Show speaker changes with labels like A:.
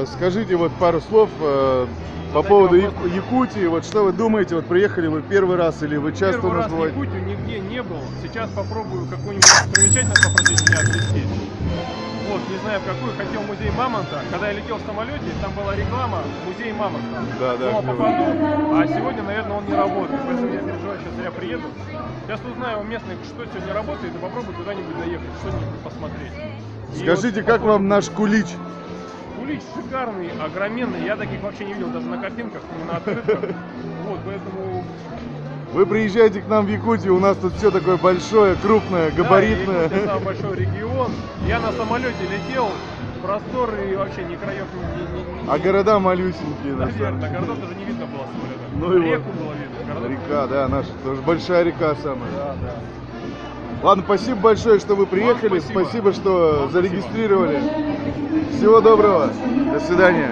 A: Скажите вот пару слов по поводу Якутии. Вот что вы думаете? Вот приехали вы первый раз или вы часто
B: Первый
A: у нас
B: раз в
A: бываете?
B: Якутию нигде не был. Сейчас попробую какую-нибудь примечательность попросить меня отвезти. Вот, не знаю в какую. Хотел музей Мамонта. Когда я летел в самолете, там была реклама музей Мамонта.
A: Да,
B: Думал,
A: клево.
B: попаду, а сегодня, наверное, он не работает. Поэтому я переживаю, сейчас зря приеду. Сейчас узнаю у местных, что сегодня работает, и попробую куда-нибудь доехать, что-нибудь посмотреть. И
A: Скажите,
B: вот
A: как вам наш кулич?
B: Кулич шикарный, огроменный. Я таких вообще не видел даже на картинках, не на открытках. Вот, поэтому...
A: Вы приезжаете к нам в Якутию, у нас тут все такое большое, крупное, габаритное.
B: Да, Якутия самый большой регион. Я на самолете летел, просторы и вообще ни краев,
A: А города малюсенькие, на самом
B: наверное,
A: деле.
B: городов даже не видно было самолета.
A: Ну и
B: Реку
A: вот.
B: было видно. Городов...
A: Река, да, наша тоже большая река самая.
B: Да, да.
A: Ладно, спасибо большое, что вы приехали.
B: Спасибо.
A: Спасибо, что
B: Вам
A: зарегистрировали. Всего доброго. До свидания.